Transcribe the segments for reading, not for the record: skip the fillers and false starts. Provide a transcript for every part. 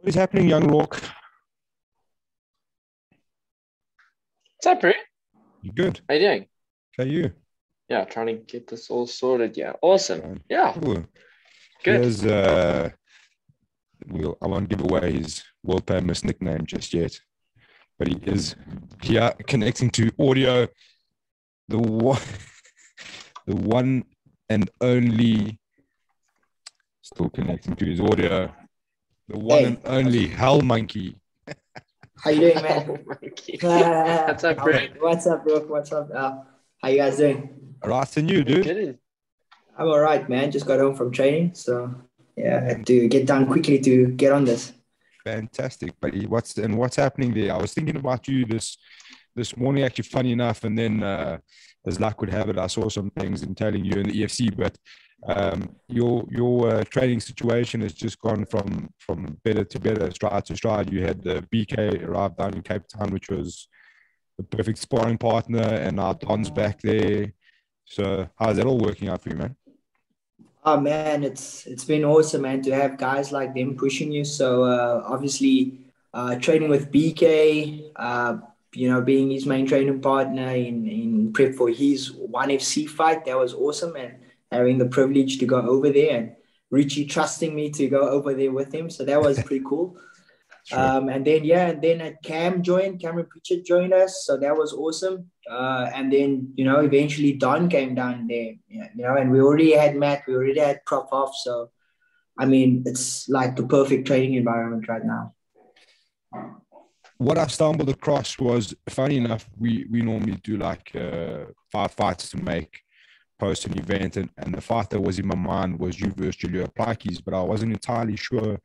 What is happening, young Rourke? What's up, Bru? You good? How you doing? How are you? Yeah, trying to get this all sorted. Yeah, awesome. Yeah, Cool. good. Here's I won't give away his world famous nickname just yet, but he is here connecting to audio, the one, the one and only, still connecting to his audio, the one and Hey, only Hell Monkey. how you doing, man? Oh, monkey. What's up, Bru? What's up, bro? What's up? How you guys doing? Right, and you, dude. Good. I'm all right, man. Just got home from training, so yeah, I had to get done quickly to get on this. Fantastic, buddy. What's happening there? I was thinking about you this morning, actually, funny enough, and then as luck would have it, I saw some things entailing you in the EFC, but your training situation has just gone from better to better, stride to stride. You had the BK arrive down in Cape Town, which was the perfect sparring partner, and now Don's back there. So how's that all working out for you, man? Oh man, it's been awesome, man, to have guys like them pushing you. So obviously, training with BK, being his main training partner in prep for his ONE FC fight, that was awesome, and having the privilege to go over there and Richie trusting me to go over there with him, so that was pretty cool. Sure. And then Cameron Pritchard joined us, so that was awesome. And then eventually Don came down there, and we already had Matt, we already had Prof off, so I mean it's like the perfect training environment right now. What I stumbled across was, funny enough, we normally do like 5 fights to make post an event, and the fight that was in my mind was you versus Julio Plakis, but I wasn't entirely sure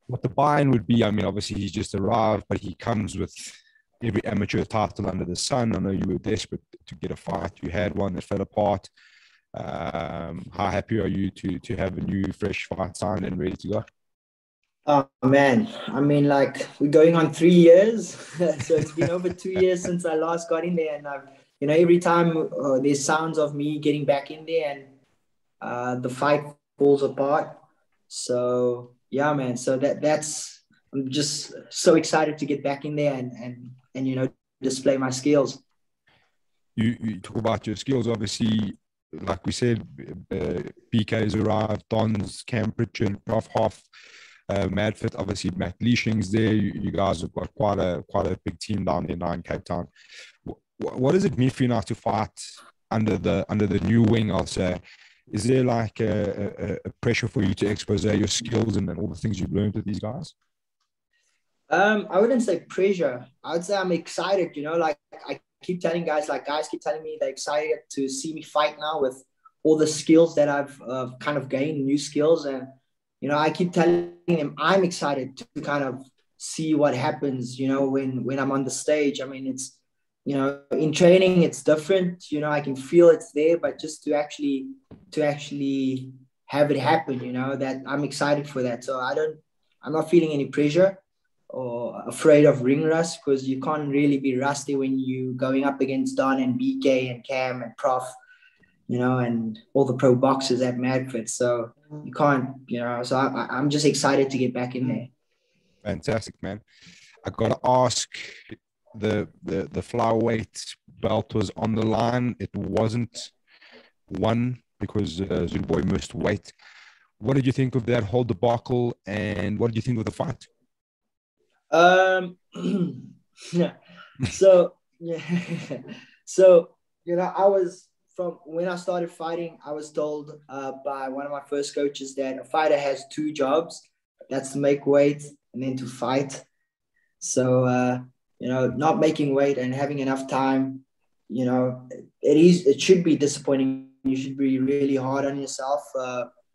what the buy-in would be. I mean, obviously he's just arrived, but he comes with every amateur title under the sun. I know you were desperate to get a fight. You had one that fell apart. How happy are you to have a new fresh fight signed and ready to go? Oh man, I mean, like, we're going on 3 years, so it's been over 2 years since I last got in there, and I've every time there's sounds of me getting back in there, and the fight falls apart. So yeah, man. So I'm just so excited to get back in there and display my skills. You talk about your skills, obviously, like we said, BK's arrived, Don's, Cam Pritchard, Prof Hoff, Madfit, obviously Matt Leishing's there. You guys have got quite a big team down there now in Cape Town. What does it mean for you now to fight under the new wing, I'll say? Is there like a pressure for you to expose your skills and all the things you've learned with these guys? I wouldn't say pressure. I would say I'm excited, like I keep telling guys keep telling me they're excited to see me fight now with all the skills that I've kind of gained, new skills. And, I keep telling them I'm excited to kind of see what happens, when I'm on the stage. I mean, it's, in training, it's different, I can feel it's there, but just to actually have it happen, that I'm excited for that. So I'm not feeling any pressure or afraid of ring rust, because you can't really be rusty when you going up against Don and BK and Cam and Prof, and all the pro boxers at Madfit. So you can't, so I'm just excited to get back in there. Fantastic, man. I got to ask, the flyweight belt was on the line. It wasn't won because Zuluboy missed weight. What did you think of that whole debacle, and what did you think of the fight? Yeah. So I was, from when I started fighting, I was told by one of my first coaches that a fighter has 2 jobs. That's to make weight and then to fight. So not making weight and having enough time, it should be disappointing. You should be really hard on yourself.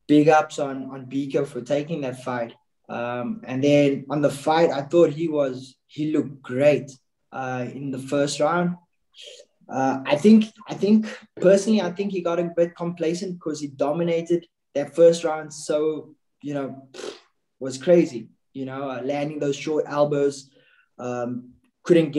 Big ups on BK for taking that fight. And then on the fight, I thought he looked great in the first round. I think personally, he got a bit complacent because he dominated that first round. So, was crazy, landing those short elbows. Zulu couldn't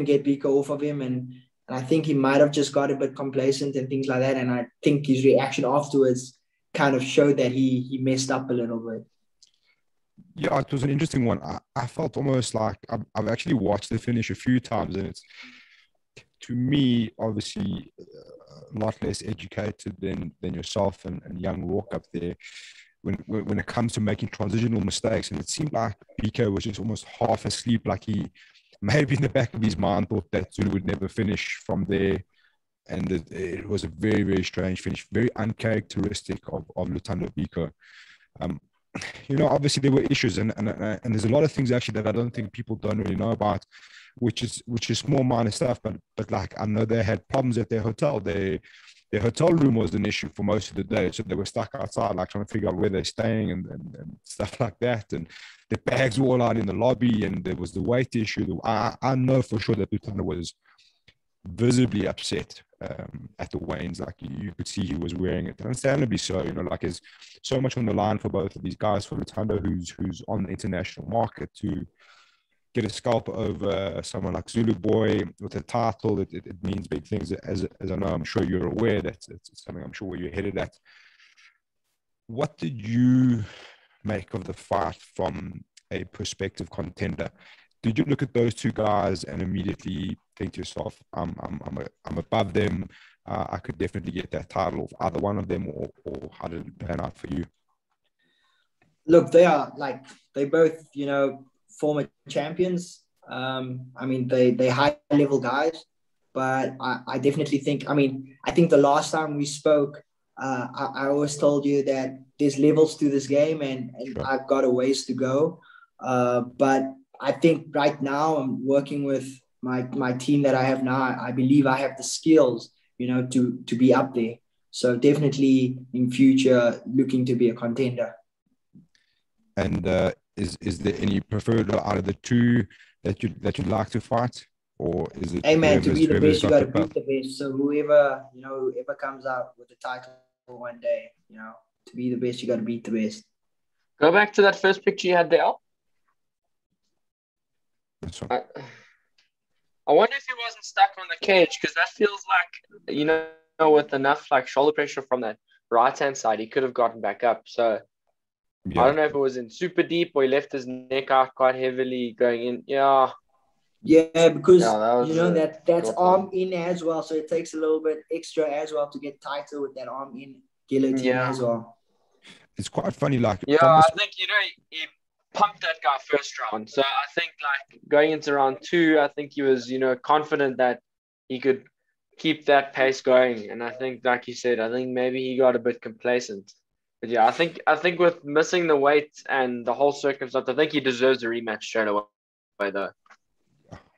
get BK off of him. And I think he might have just got a bit complacent and things like that. And I think his reaction afterwards kind of showed that he messed up a little bit. Yeah, it was an interesting one. I felt almost like I've actually watched the finish a few times, and it's, to me, obviously a lot less educated than yourself and young Rourke up there when it comes to making transitional mistakes. And it seemed like BK was just almost half asleep, like he maybe in the back of his mind thought that Zulu would never finish from there. And it was a very, very strange finish, very uncharacteristic of Lutando Biko. Um, obviously there were issues, and there's a lot of things actually that I don't think people don't really know about, which is small minor stuff. But like I know they had problems at their hotel. Their hotel room was an issue for most of the day, so they were stuck outside, like trying to figure out where they're staying and stuff like that. And the bags were all out in the lobby, and there was the weight issue. I know for sure that Lutando was visibly upset at the weigh-ins. Like you could see he was wearing it, understandably so. Like there's so much on the line for both of these guys. For Lutando, who's on the international market, to get a scalp over someone like Zulu Boy with a title, it means big things. As I know, I'm sure you're aware that it's something I'm sure where you're headed at. What did you make of the fight from a prospective contender? Did you look at those two guys and immediately think to yourself, I'm above them, I could definitely get that title of either one of them, or how did it pan out for you? Look, they both, former champions. They high level guys, but I definitely think, I think the last time we spoke, I always told you that there's levels to this game, and sure, I've got a ways to go. But I think right now I'm working with my team that I have now. I believe I have the skills, to be up there. So definitely in future looking to be a contender. And is there any preferred out of the two that you'd like to fight, or is it? Hey man, to be the best, you got to beat the best. So whoever comes out with the title one day, to be the best, you got to beat the best. Go back to that first picture you had there. I wonder if he wasn't stuck on the cage, because that feels like, with enough like shoulder pressure from that right hand side, he could have gotten back up. So yeah. I don't know if it was in super deep or he left his neck out quite heavily going in. Yeah. Yeah, because that's arm in as well. So it takes a little bit extra as well to get tighter with that arm in guillotine as well. It's quite funny. Like, I think, he pumped that guy first round. So I think like going into round 2, I think he was, confident that he could keep that pace going. And I think, like you said, I think maybe he got a bit complacent. But yeah, I think with missing the weight and the whole circumstance, I think he deserves a rematch straight away, though.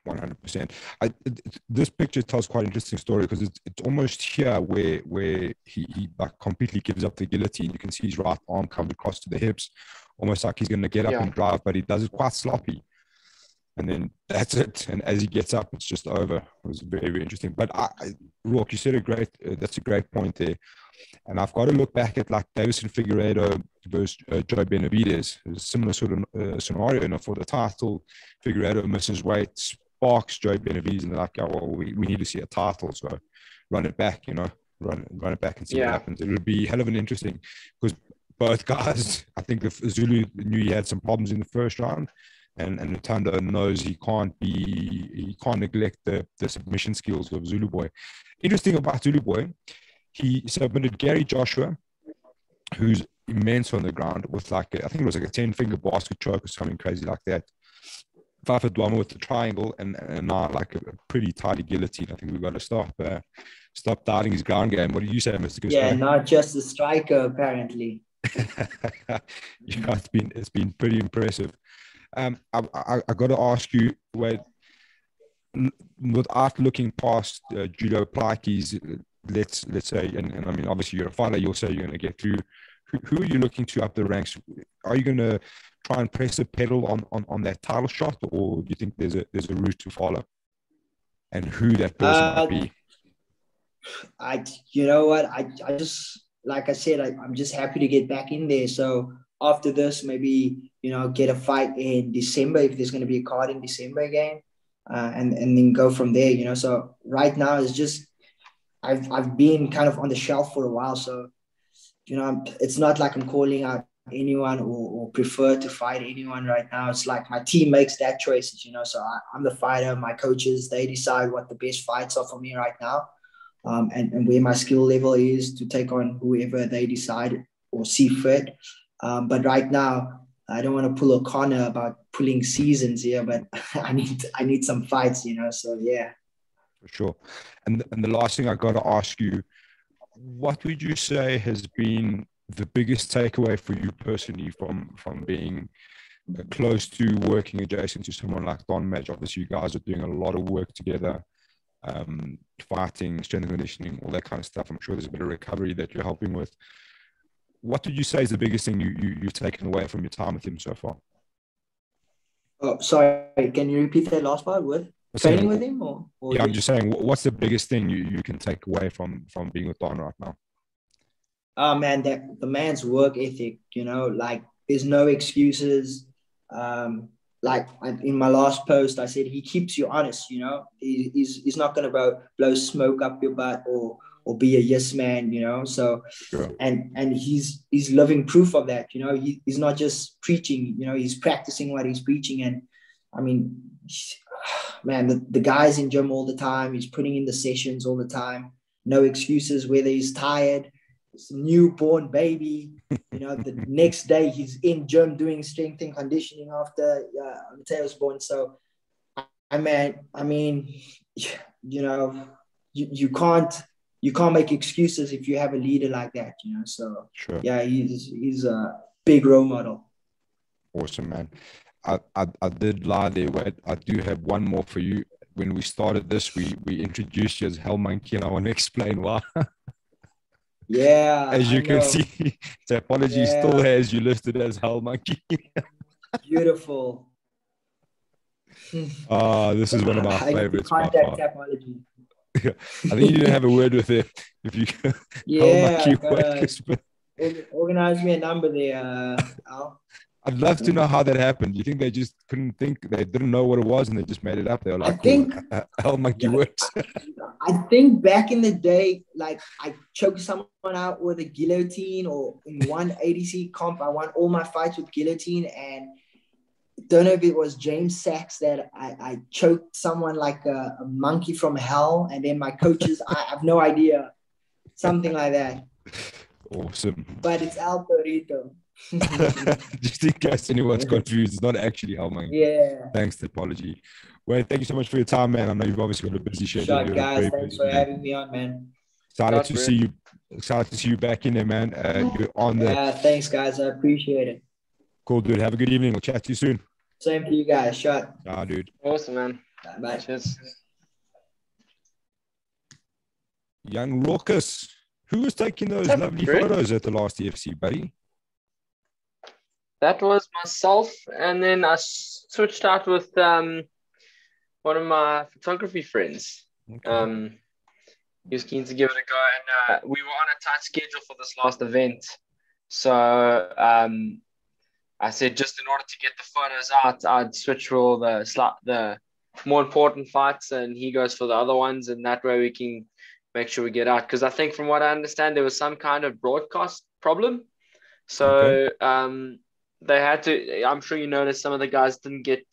100%. This picture tells quite an interesting story, because it's almost here where he like completely gives up the guillotine. You can see his right arm comes across to the hips, almost like he's going to get up and drive, but he does it quite sloppy. And then that's it. And as he gets up, it's just over. It was very, very interesting. But Rourke, you said that's a great point there. And I've got to look back at like Davison Figuereto versus Joe Benavidez. It's a similar sort of scenario. For the title, Figuereto misses weight, sparks Joe Benavidez, and they're like, we need to see a title, so run it back, run it back and see what happens. It would be hell of an interesting, because both guys, I think if Zulu knew he had some problems in the first round, and Lutando knows he can't neglect the submission skills of Zulu Boy. Interesting about Zulu Boy, he submitted Gary Joshua, who's immense on the ground, with I think it was like a 10-finger basket choke or something crazy like that. Fafa Dwama with the triangle, and now like a pretty tidy guillotine. I think we've got to stop doubting his ground game. What do you say, Mr. Gusman? Yeah, not just a striker, apparently. It's been pretty impressive. I got to ask you, Wade, without looking past judo Plakies, let's say, and I mean, obviously you're a fighter, you'll say you're going to get through. Who are you looking to up the ranks? Are you going to try and press the pedal on that title shot, or do you think there's a route to follow? And who that person might be? You know what? I just, like I said, I'm just happy to get back in there. So after this, maybe, get a fight in December, if there's going to be a card in December again, and then go from there, So right now it's just, I've been kind of on the shelf for a while. So, it's not like I'm calling out anyone or prefer to fight anyone right now. It's like my team makes that choices, you know. So I'm the fighter. My coaches, they decide what the best fights are for me right now, and where my skill level is to take on whoever they decide or see fit. But right now, I don't want to pull a corner about pulling seasons here, but I need some fights, you know. So yeah. For sure. And the last thing I got to ask you, what would you say has been the biggest takeaway for you personally from being close to working adjacent to someone like Don Madge? Obviously, you guys are doing a lot of work together, fighting, strength and conditioning, all that kind of stuff. I'm sure there's a bit of recovery that you're helping with. What would you say is the biggest thing you've taken away from your time with him so far? Oh, sorry. Can you repeat that last part with training with him? Or yeah, I'm just saying, what's the biggest thing you can take away from being with Don right now? Oh man, the man's work ethic, you know, like there's no excuses. Like in my last post, I said he keeps you honest, you know. He's not gonna blow smoke up your butt or be a yes man, you know. So sure. and he's living proof of that, you know. He's not just preaching, you know, he's practicing what he's preaching. And I mean, man, the guy's in gym all the time. He's putting in the sessions all the time. No excuses, whether he's tired, it's a newborn baby, you know, the next day he's in gym doing strength and conditioning after Mateo was born. So I mean, you know, you can't make excuses if you have a leader like that, you know. So sure. Yeah, he's a big role model. Awesome, man. I did lie there, Wade. I do have one more for you. When we started this, we introduced you as Hell Monkey, and I want to explain why. Yeah. As you can see, Tapology still has you listed as Hell Monkey. Beautiful. This is one of my favorites. Contact Tapology. I think you need to have a word with it if you can. Yeah, organize me a number there, Al. I'd love to know how that happened. You think they just couldn't think, they didn't know what it was and they just made it up? They were like, I think Hell Monkey works. I think back in the day, like I choked someone out with a guillotine, or in one ADC comp, I won all my fights with guillotine, and don't know if it was James Sachs that I choked someone like a monkey from hell, and then my coaches, I have no idea, something like that. Awesome. But it's Al Perito. Just in case anyone's confused, it's not actually Hell Monkey. Yeah. Thanks, Tapology. Well, thank you so much for your time, man. I know you've obviously got a busy schedule. Sure, guys. Thanks for having me on, man. Excited to see you back in there, man. You're on the. Yeah, thanks, guys. I appreciate it. Cool, dude. Have a good evening. We'll chat to you soon. Same to you guys. Shot. Dude. Awesome, man. Bye. Cheers. Young Raucus. Who was taking those lovely photos at the last EFC, buddy? That was myself, and then I switched out with one of my photography friends. Okay. He was keen to give it a go, and we were on a tight schedule for this last event. So I said, just in order to get the photos out, I'd switch for all the more important fights, and he goes for the other ones, and that way we can make sure we get out. Because I think from what I understand, there was some kind of broadcast problem. So they had to, I'm sure you noticed some of the guys didn't get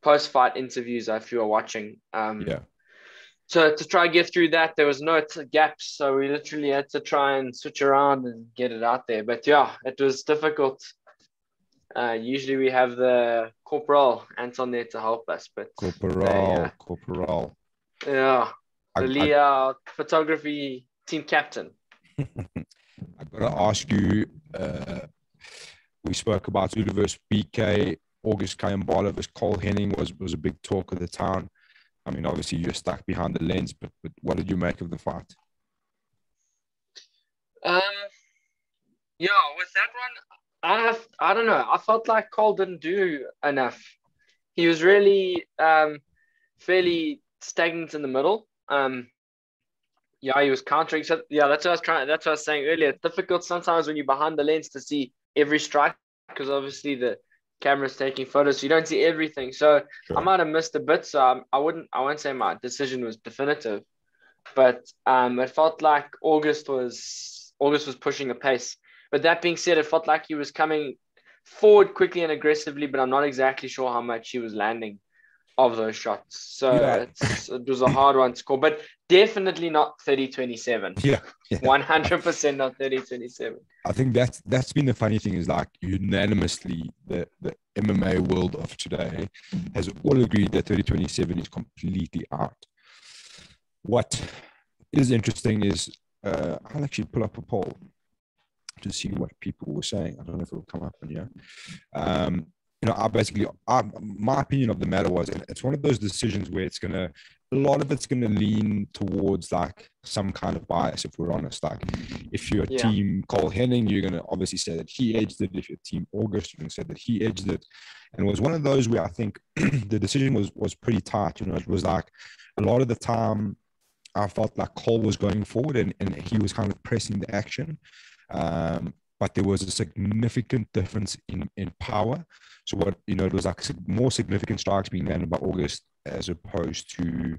post-fight interviews if you were watching. So to try and get through that, there was no gaps. So we literally had to try and switch around and get it out there. But yeah, it was difficult. Usually we have the Corporal Anton there to help us. But Corporal. Yeah. The Leah photography team captain. I got to ask you, we spoke about Zulu versus BK, August Kayambala versus Cole Henning was a big talk of the town. I mean, obviously you're stuck behind the lens, but what did you make of the fight? Yeah, with that one, I don't know. I felt like Cole didn't do enough. He was really fairly stagnant in the middle. He was countering. So yeah, that's what I was saying earlier. It's difficult sometimes when you're behind the lens to see every strike, because obviously the camera's taking photos, so you don't see everything. So sure. I might have missed a bit. So I won't say my decision was definitive, but it felt like August was pushing the pace. But that being said, it felt like he was coming forward quickly and aggressively, but I'm not exactly sure how much he was landing of those shots. So it was a hard one to call, but definitely not 30-27. Yeah. 100% not 30-27. I think that's been the funny thing is like unanimously the MMA world of today has all agreed that 30-27 is completely out. What is interesting is I'll actually pull up a poll to see what people were saying. I don't know if it'll come up on here. My opinion of the matter was, and it's one of those decisions where a lot of it's gonna lean towards like some kind of bias, if we're honest. Like if you're team Cole Henning, you're gonna obviously say that he edged it. If you're team August, you're gonna say that he edged it. And it was one of those where I think the decision was pretty tight. It was like a lot of the time I felt like Cole was going forward and he was kind of pressing the action. But there was a significant difference in power. So it was like more significant strikes being landed by August as opposed to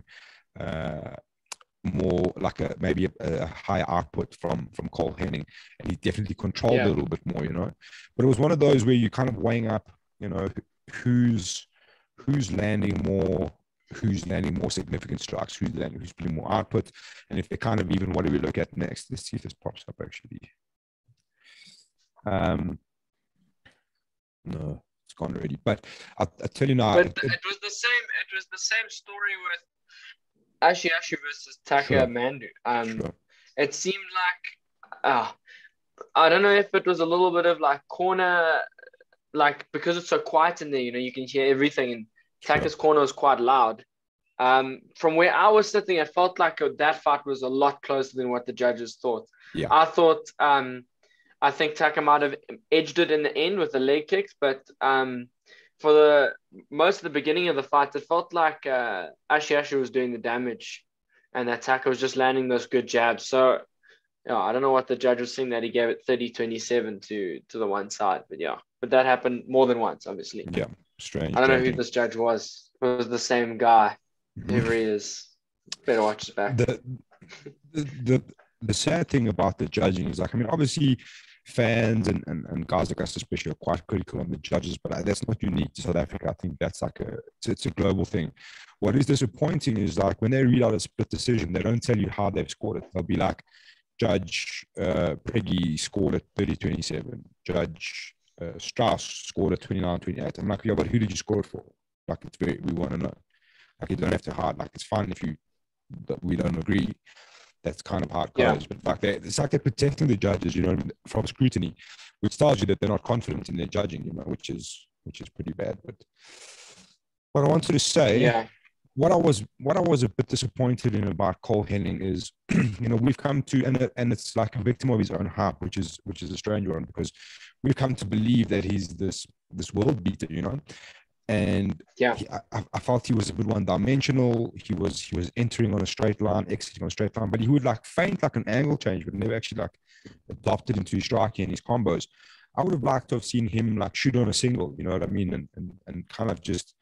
more like maybe a higher output from Cole Henning. And he definitely controlled a little bit more, But it was one of those where you're kind of weighing up, who's landing more significant strikes, who's putting more output. And if they kind of even what do we look at next? Let's see if this pops up actually. No, it's gone already. But I'll tell you now. But it was the same. It was the same story with Ashy versus Taka Mandu. Sure. It seemed like I don't know if it was a little bit of like corner, like because it's so quiet in there. You can hear everything, and Taka's corner was quite loud. From where I was sitting, it felt like that fight was a lot closer than what the judges thought. Yeah. I thought. I think Taka might have edged it in the end with the leg kicks, but for the most of the beginning of the fight, it felt like Ashy was doing the damage and that Taka was just landing those good jabs. So, I don't know what the judge was saying that he gave it 30-27 to the one side, but that happened more than once, obviously. Yeah, strange. I don't know who this judge was. It was the same guy. Whoever he is. Better watch his back. The sad thing about the judging is obviously fans and guys like us especially are quite critical on the judges, but that's not unique to South Africa. I think that's it's a global thing. What is disappointing is when they read out a split decision, they don't tell you how they've scored it. They'll be like, Judge Peggy scored it 30-27. Judge Strauss scored it 29-28. I'm like, but who did you score it for? We want to know. You don't have to hide. It's fine if we don't agree. That's kind of how it goes. But it's like they're protecting the judges, from scrutiny, which tells you that they're not confident in their judging, which is pretty bad. But what I wanted to say, what I was a bit disappointed in about Cole Henning is, we've come to, and it's like a victim of his own hype, which is a strange one, because we've come to believe that he's this world beater, And I felt he was a bit one-dimensional. He was entering on a straight line, exiting on a straight line, but he would feint an angle change, but never actually adopted into his striking and his combos. I would have liked to have seen him shoot on a single, you know what I mean, and kind of just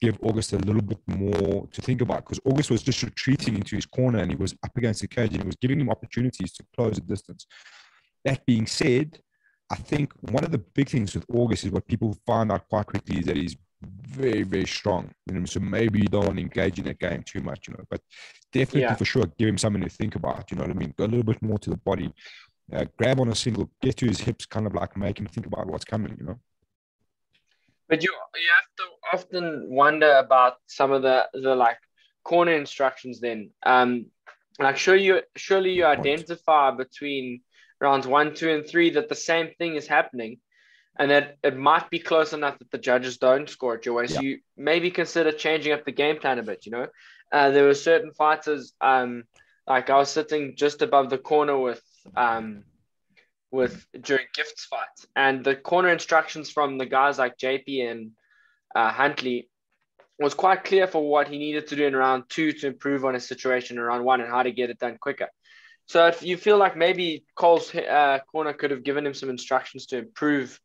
give August a little bit more to think about, because August was just retreating into his corner and he was up against the cage and he was giving him opportunities to close the distance. That being said, I think one of the big things with August is what people find out quite quickly is that he's very, very strong. So maybe you don't want to engage in that game too much, but definitely for sure, give him something to think about, you know what I mean? Go a little bit more to the body, grab on a single, get to his hips, kind of make him think about what's coming, But you have to often wonder about some of the corner instructions then. Surely you identify between rounds 1, 2, and 3 that the same thing is happening and that it might be close enough that the judges don't score it your way. So you maybe consider changing up the game plan a bit, There were certain fighters, I was sitting just above the corner during Gift's fight, and the corner instructions from the guys like JP and Huntley was quite clear for what he needed to do in round 2 to improve on his situation in round 1 and how to get it done quicker. So if you feel like maybe Cole's corner could have given him some instructions to improve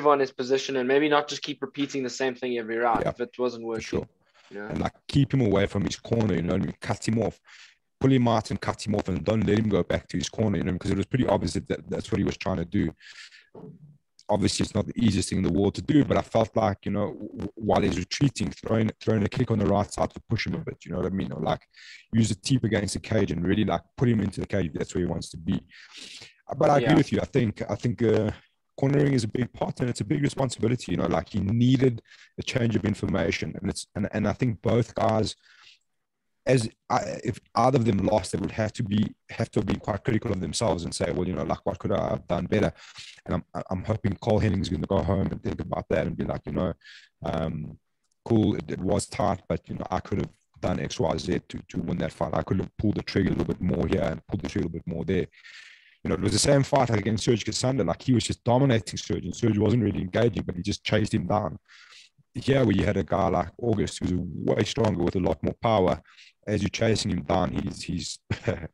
on his position and maybe not just keep repeating the same thing every round if it wasn't working. Sure. And keep him away from his corner, cut him off. pull him out and cut him off and don't let him go back to his corner, you know, because it was pretty obvious that that's what he was trying to do. Obviously, it's not the easiest thing in the world to do, but I felt like, you know, while he's retreating, throwing a kick on the right side to push him a bit, you know what I mean? Or like use the teep against the cage and really like put him into the cage. That's where he wants to be. But I agree with you. I think cornering is a big part and it's a big responsibility. You know, like he needed a change of information, and I think both guys, if either of them lost, they would have to be quite critical of themselves and say, well, you know, like what could I have done better? And I'm hoping Cole Henning's going to go home and think about that and be like, you know, cool, it was tight, but you know, I could have done X, Y, Z to win that fight. I could have pulled the trigger a little bit more here and pulled the trigger a little bit more there. You know, it was the same fight against Serge Cassandra. Like he was just dominating Serge, and Serge wasn't really engaging, but he just chased him down. Here, where you had a guy like August who's way stronger with a lot more power, as you're chasing him down, he's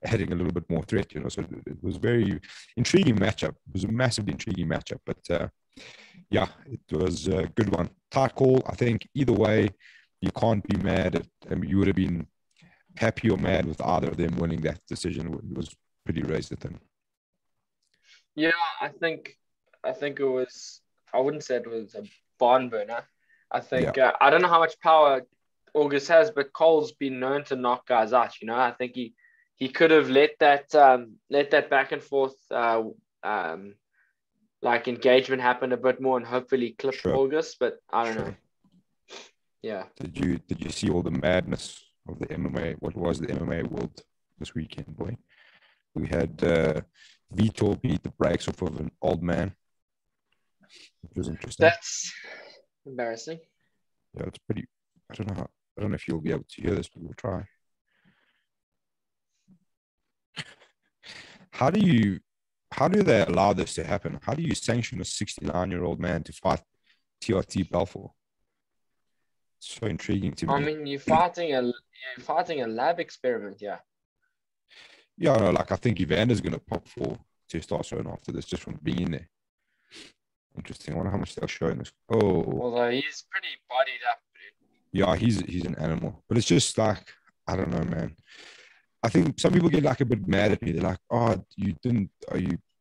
adding a little bit more threat, you know. So it was very intriguing matchup. It was a massively intriguing matchup. But yeah, it was a good one. Tight call. I think either way, you can't be mad at. I mean, you would have been happy or mad with either of them winning that decision. It was pretty razor thin. Yeah, I think it was. I wouldn't say it was a barn burner. I think I don't know how much power August has, but Cole's been known to knock guys out. You know, I think he could have let that back and forth like engagement happen a bit more and hopefully clip August. But I don't know. Yeah. Did you see all the madness of the MMA? What was the MMA world this weekend, boy? We had Vitor beat the brakes off of an old man, which was interesting. That's embarrassing. Yeah, it's pretty. I don't know if you'll be able to hear this, but we'll try. How do they allow this to happen? How do you sanction a 69-year-old man to fight TRT Belfort? It's so intriguing to me. I mean, you're fighting a lab experiment, yeah. Yeah, no, like I think Evander's going to pop for testosterone after this just from being in there. Interesting. I wonder how much they'll show in this. Oh, although he's pretty bodied up, dude. Yeah, he's an animal. But it's just like, I don't know, man. I think some people get like a bit mad at me. They're like, "Oh, did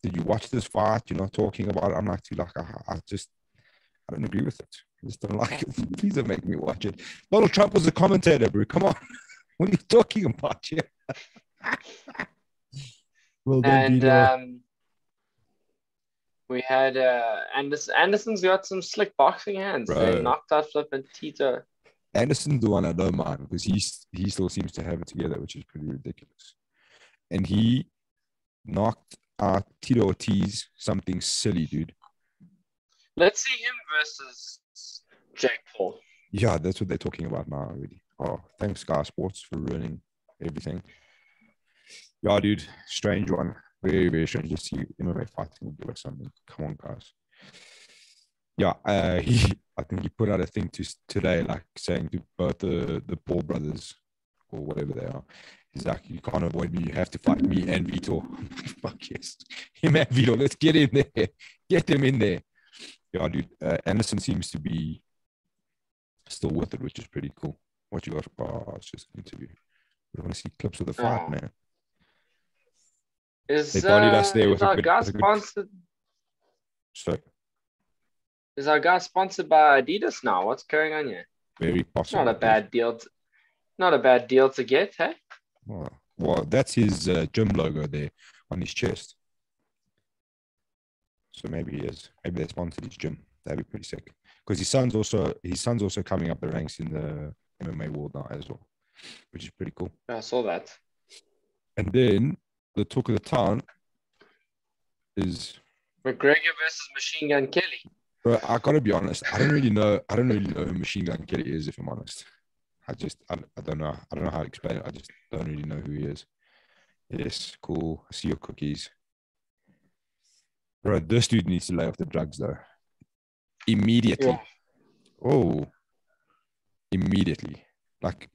you watch this fight? You're not talking about it." I'm like, I don't agree with it. I just don't like it. Please don't make me watch it. Donald Trump was a commentator, bro. Come on. What are you talking about here? Well, and we had Anderson's got some slick boxing hands. Bro. They knocked out Flip and Tito. Anderson's the one I don't mind because he still seems to have it together, which is pretty ridiculous. And he knocked out Tito Ortiz, something silly, dude. Let's see him versus Jake Paul. Yeah, that's what they're talking about now already. Oh, thanks Sky Sports for ruining everything. Yeah, dude, strange one. Very, very strange to see MMA fighting give us something. Come on, guys. Yeah, I think he put out a thing today, like saying to both the Paul brothers or whatever they are. He's like, you can't avoid me. You have to fight me and Vitor. Fuck yes. Him and Vitor. Let's get in there. Get them in there. Yeah, dude. Anderson seems to be still with it, which is pretty cool. What you got? Oh, it's just an interview. We want to see clips of the fight, man. They bodied us there with our guy sponsored? So. Is our guy sponsored by Adidas now? What's going on here? Very possible. Not a bad deal. Not a bad deal to get, hey? Well, that's his gym logo there on his chest. So maybe he is. Maybe they sponsored his gym. That'd be pretty sick. Because his son's also coming up the ranks in the MMA world now as well, which is pretty cool. I saw that. And then the talk of the town is McGregor versus Machine Gun Kelly. Bro, I gotta be honest. I don't really know who Machine Gun Kelly is, if I'm honest. I don't know. I don't know how to explain it. I just don't really know who he is. Yes, cool. I see your cookies. Bro, this dude needs to lay off the drugs though. Immediately. Yeah. Oh. Immediately. Like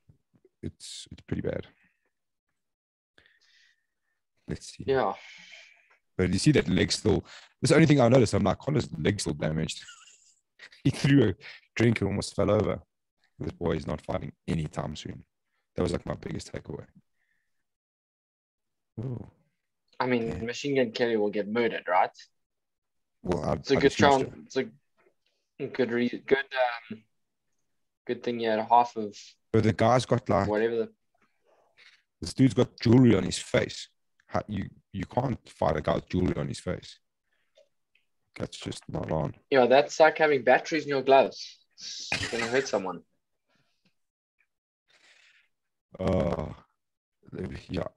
it's pretty bad. Let's see. Yeah. But you see that leg still. That's the only thing I noticed. I'm like, Connor's leg still damaged. He threw a drink and almost fell over. This boy is not fighting anytime soon. That was like my biggest takeaway. Oh, I mean, yeah. Machine Gun Kelly will get murdered, right? Well, It's a good chance. It's a good thing you had half of but the guy's got like whatever. this dude's got jewelry on his face. You can't fight a guy with jewelry on his face. That's just not on. Yeah, that's like having batteries in your gloves. It's gonna hurt someone. Yeah,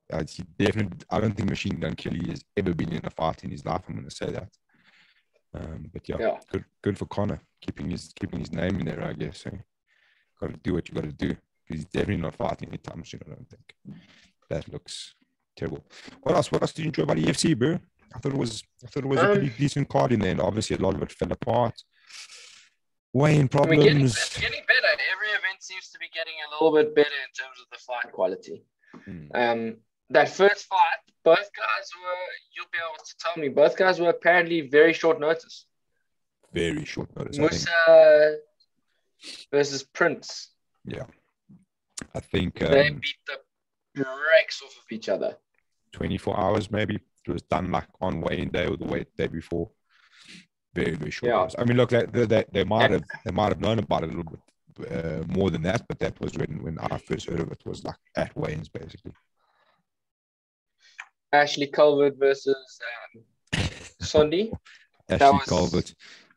definitely. I don't think Machine Gun Kelly has ever been in a fight in his life. I'm going to say that. But yeah, good for Conor keeping his name in there. I guess. Got to do what you got to do. He's definitely not fighting anytime soon. I don't think. That looks terrible. What else? What else did you enjoy about the UFC, bro? I thought it was a pretty decent card in the end. Obviously, a lot of it fell apart. Weighing problems. It's getting better. Every event seems to be getting a little bit better in terms of the fight quality. That first fight, both guys were, you'll be able to tell me, both guys were apparently very short notice. Very short notice. Musa versus Prince. Yeah. I think they beat the brakes off of each other. 24 hours maybe. It was done like on weigh-in day or the day before. Very, very short notice. I mean, look, they might have known about it a little bit more than that, but that was when I first heard of it, was like at weigh-ins basically. Ashley Calvert versus Sondi. Ashley Calvert.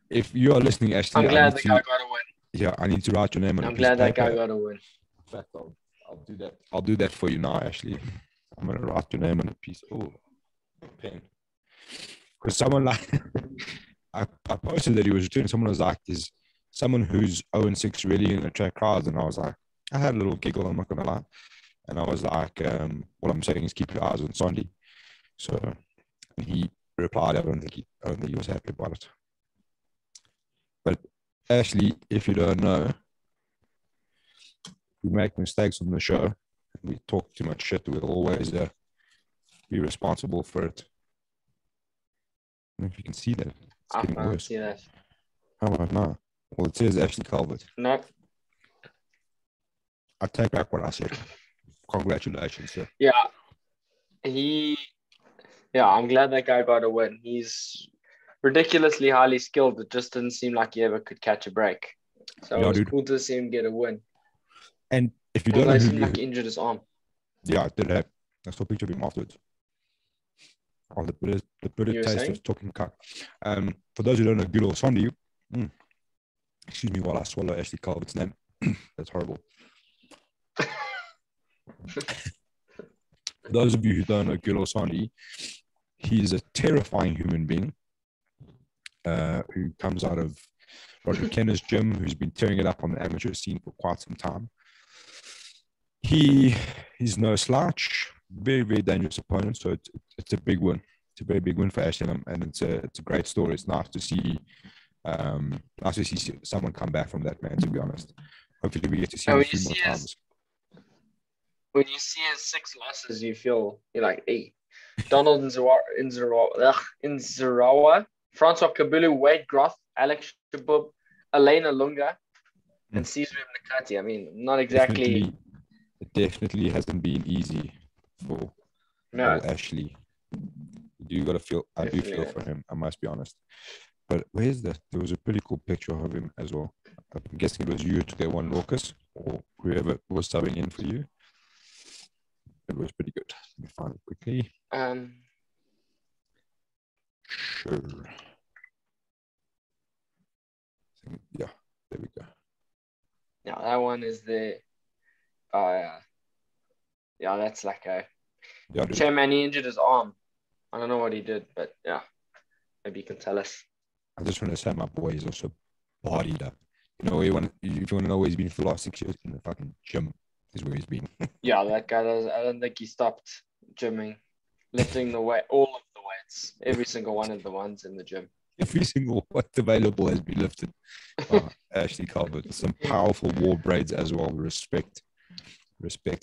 If you are listening, Ashley, I'm glad the guy got a win. Yeah, I need to write your name on it. I'm glad that guy got a win. In fact, I'll do that. I'll do that for you now, Ashley. I'm gonna write your name on a piece. Oh, pen. Because someone like I posted that he was returning. Someone was like, "Is someone who's 0-6 really going to attract crowds?" And I was like, I had a little giggle. I'm not gonna lie. And I was like, "What I'm saying is keep your eyes on Sondi." So he replied, "I don't think he was happy about it." But Ashley, if you don't know, we make mistakes on the show and we talk too much shit. We'll always be responsible for it. I don't know if you can see that. It's getting worse. See that. How about now? Well, it says Ashley Calvert. No. I take back what I said. Congratulations, sir. Yeah. I'm glad that guy got a win. He's ridiculously highly skilled. It just didn't seem like he ever could catch a break. So it was cool to see him get a win. And if you don't know who like he injured his arm. Yeah, I did have. I saw a picture of him afterwards. Oh, the bitter taste of talking cock. For those who don't know good old Sondi, excuse me while I swallow Ashley Calvert's name. That's horrible. For those of you who don't know good old Sondi, he's a terrifying human being who comes out of Roger Kenner's gym, who's been tearing it up on the amateur scene for quite some time. He's no slouch, very, very dangerous opponent. So it's a big win. It's a very big win for Ashley, and it's a great story. It's nice to see someone come back from that, man. To be honest, hopefully we get to see him a few more times. When you see his 6 losses, you're like, hey, Donald Nzarawa, Francois Kabulu, Wade Groth, Alex Shabub, Elena Lunga, and Cesar Nakati. I mean, not exactly. It definitely hasn't been easy for Ashley. I do feel for him, I must be honest. But where's that? There was a pretty cool picture of him as well. I'm guessing it was you to their one Lorcas or whoever was subbing in for you. It was pretty good. Let me find it quickly. Sure. Yeah, there we go. Yeah, that one is the. Yeah, that's like a. Chairman, he injured his arm. I don't know what he did, but yeah, maybe you can tell us. I just want to say my boy is also bodied up. If you want to know where he's been for the last 6 years, in the fucking gym is where he's been. Yeah, that guy does. I don't think he stopped gymming, lifting all of the weights, every single one of the ones in the gym. Every single weight available has been lifted. Ashley Calvert, some powerful war braids as well. Respect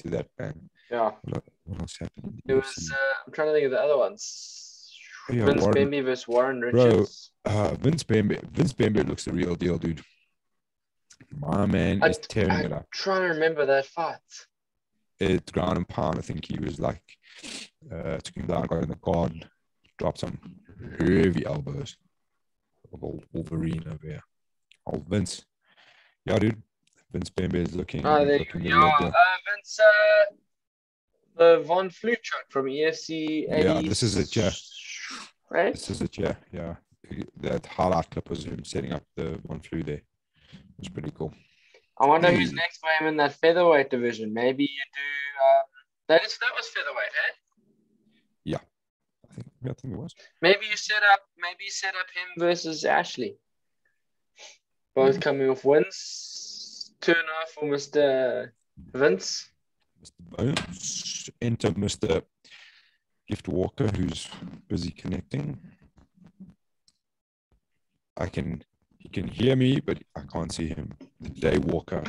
to that, man. Yeah. What else happened? It was. I'm trying to think of the other ones. Yeah, Vince Bemby versus Warren Richards. Vince Bemby looks the real deal, dude. My man is tearing it up. I'm trying to remember that fight. At ground and pound, I think he was like, took him down, got in the guard, dropped some heavy elbows. Old Wolverine over here. Old Vince. Yeah, dude. Vince Bembe is looking the real deal. Vince, the Von Flue truck from EFC 80. Yeah, this is it, yeah. Right? This is it, yeah. Yeah. That highlight clip was him setting up the Von Flue there. It was pretty cool. I wonder who's next for him in that featherweight division. Maybe you do. That was featherweight, eh? Yeah, I think it was. Maybe you set up him versus Ashley. Both coming off wins. 2-0 for Mr. Vince. Mr. Bones. Enter Mr. Gift Walker, who's busy connecting. He can hear me, but I can't see him. The Day Walker.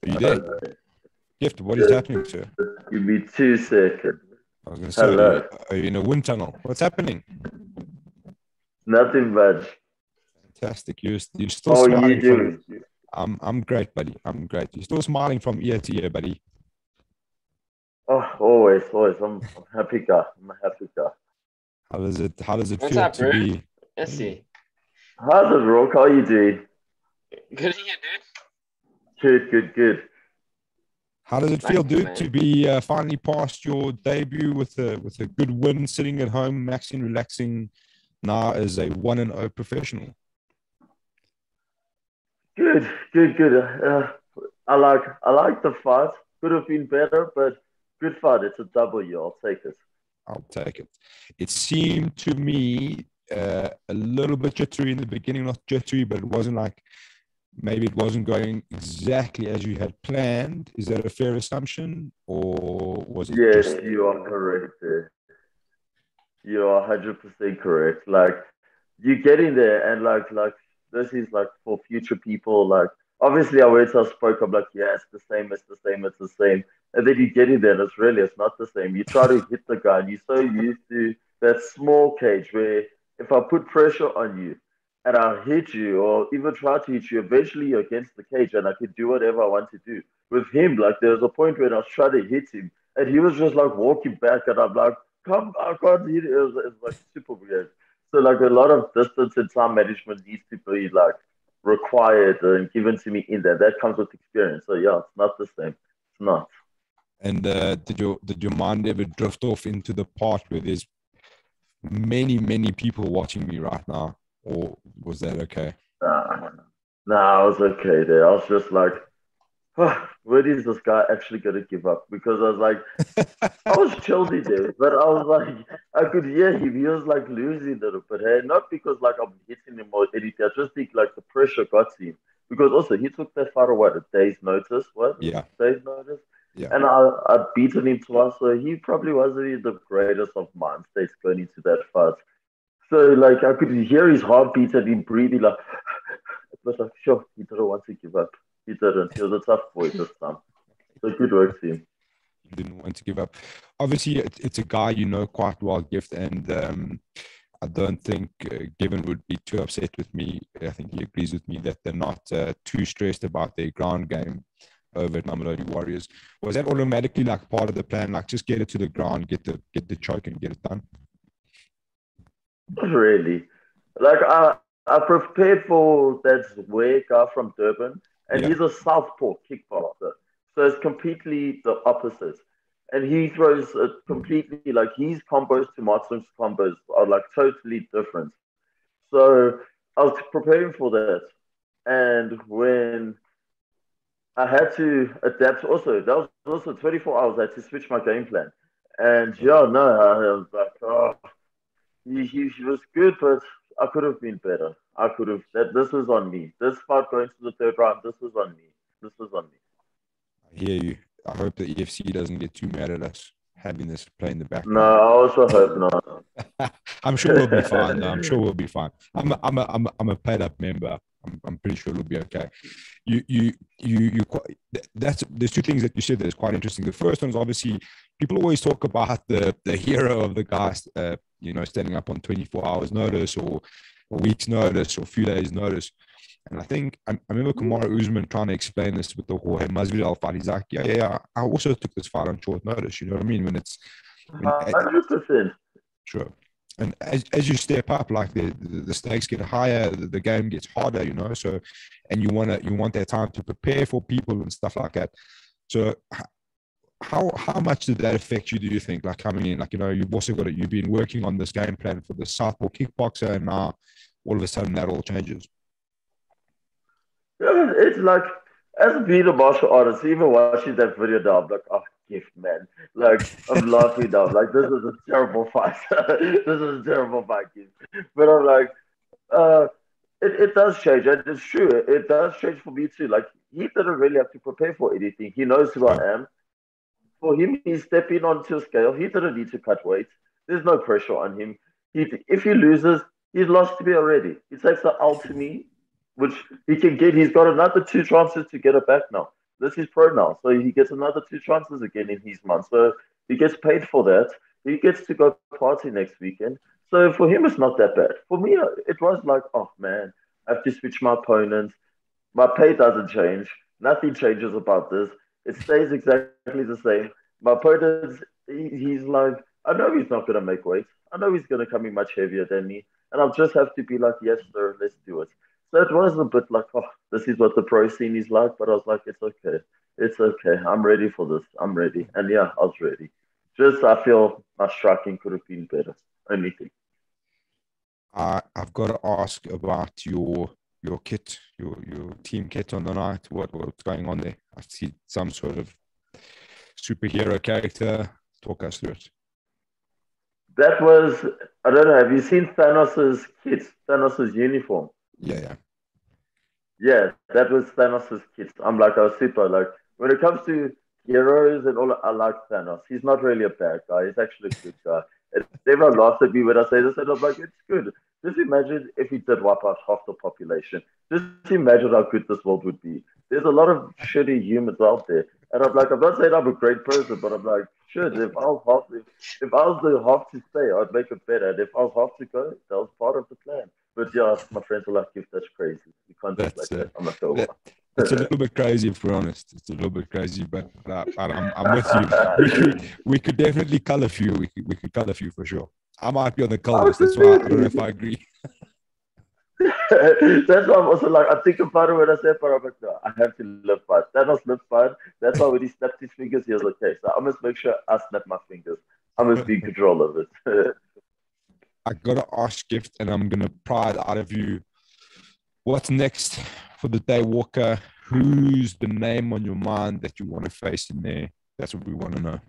Are you there? Gift, what is happening, sir? Give me 2 seconds. I was going to say, are you in a wind tunnel? What's happening? Nothing much. Fantastic. You're still smiling. How are you doing? I'm great, buddy. I'm great. You're still smiling from ear to ear, buddy. Oh, always. I'm a happy guy. I'm a happy guy. How does it What's feel up, to be? Yes, How's it, Rock? How are you doing? Good here, dude. Good. How does it feel, dude, to be finally past your debut with a good win, sitting at home, maxing, relaxing, now as a 1-0 professional? Good. I like the fight. Could have been better, but good fight. It's a W. I'll take it. I'll take it. It seemed to me a little bit jittery in the beginning, not jittery, but it wasn't like maybe it wasn't going exactly as you had planned. Is that a fair assumption, or was it? Yes, you are correct there. You are 100% correct. Like, you get in there and like this is like for future people. Like, obviously, I went to spoke. I'm like, yeah, it's the same. And then you get in there and it's not the same. You try to hit the guy and you're so used to that small cage where if I put pressure on you and I hit you or even try to hit you, eventually you're against the cage and I can do whatever I want to do. With him, like there was a point where I was trying to hit him and he was just like walking back and I'm like, come, I can't hit it. It was like super weird. So like a lot of distance and time management needs to be like required and given to me in there. That comes with experience. So yeah, it's not the same. It's not. And did your mind ever drift off into the part where there's many people watching me right now, or was that okay? Nah, I was okay there. I was just like, oh, when is this guy actually going to give up? Because I was like, I was chilled in there, but I was like, I could hear him. He was like losing a little bit. Hey, not because like I'm hitting him or anything. I just think like the pressure got to him. Because also he took that fight a day's notice. What? Yeah. Day's notice. Yeah. And I'd beaten him twice, so he probably wasn't the greatest of mind states going into that fight. So, like, I could hear his heartbeat and him breathing, like, but like, sure, he didn't want to give up. He didn't. He was a tough boy this time. So, good work to him. He didn't want to give up. Obviously, it's a guy you know quite well, Gift, and I don't think Given would be too upset with me. I think he agrees with me that they're not too stressed about their ground game over at Mamelodi Warriors. Was that automatically like part of the plan? Like just get it to the ground, get the choke and get it done? Not really. Like I prepared for that way guy from Durban, and he's a southpaw kickboxer. So it's completely the opposite. And he throws completely like his combos to Martin's combos are like totally different. So I was preparing for that. And when I had to adapt also. That was also 24 hours. I had to switch my game plan. And I was like, oh, he was good, but I could have been better. This was on me. This fight going to the third round, this was on me. I hear you. I hope the EFC doesn't get too mad at us having this play in the background. No, I also hope not. I'm sure we'll be fine. I'm sure we'll be fine. I'm a paid up member. I'm pretty sure it'll be okay. There's two things that you said that is quite interesting. The first one is obviously people always talk about the hero of the guys, standing up on 24 hours notice or a week's notice or a few days notice. And I remember Kamaru Usman trying to explain this with the Jorge Masvidal fight. He's like, yeah, I also took this fight on short notice. You know what I mean? 100%. Sure. And as you step up, like the stakes get higher, the game gets harder, you know. So, and you want that time to prepare for people and stuff like that. So, how much did that affect you? Do you think, like coming in, like, you know, you've been working on this game plan for the southpaw kickboxer, and now all of a sudden that all changes. Yeah, it's like, as being a martial artist, even watching that video now, I'm like, oh, gift, man. Like, I'm laughing now. Like, this is a terrible fight. This is a terrible fight, gift. But I'm like, uh, it does change. And it's true. It does change for me too. Like, he didn't really have to prepare for anything. He knows who I am. For him, he's stepping onto a scale. He didn't need to cut weight. There's no pressure on him. If he loses, he's lost to me already. He takes the L to me, which he can get. He's got another 2 chances to get it back now. This is pro now. So he gets another 2 chances again in his month. So he gets paid for that. He gets to go party next weekend. So for him, it's not that bad. For me, it was like, oh, man, I have to switch my opponent. My pay doesn't change. Nothing changes about this. It stays exactly the same. My opponent, he's like, I know he's not going to make weight. I know he's going to come in much heavier than me. And I'll just have to be like, yes, sir, let's do it. So it was a bit like, oh, this is what the pro scene is like. But I was like, it's okay. It's okay. I'm ready for this. I'm ready. And yeah, I was ready. Just, I feel my striking could have been better. Only thing. I've got to ask about your kit, your team kit on the night. What's going on there? I see some sort of superhero character. Talk us through it. That was, I don't know, have you seen Thanos' kit, Thanos' uniform? Yeah. Yeah, that was Thanos' kit. I'm like, I was super, like, when it comes to heroes and all, I like Thanos. He's not really a bad guy. He's actually a good guy. And everyone laughs at me when I say this, and I'm like, it's good. Just imagine if he did wipe out half the population. Just imagine how good this world would be. There's a lot of shitty humans out there. And I'm like, I'm not saying I'm a great person, but I'm like, shit, if I was the half to stay, I'd make it better. And if I was half to go, that was part of the plan. But yeah, my friends are like, if that's crazy. You can't do like that. I'm not sure. It's a little bit crazy, if we're honest. It's a little bit crazy, but I'm with you. We could definitely color few. We could color few for sure. I might be on the color list. That's why I don't know if I agree. That's why I'm also like, I think about it when I say it, but I'm like, no, I have to live fine. Thanos lived fine. That's why when he snapped his fingers, he was okay. So I must make sure I snap my fingers. I must be in control of it. I gotta ask, Gift, and I'm gonna pry it out of you. What's next for the Day Walker? Who's the name on your mind that you want to face in there? That's what we want to know.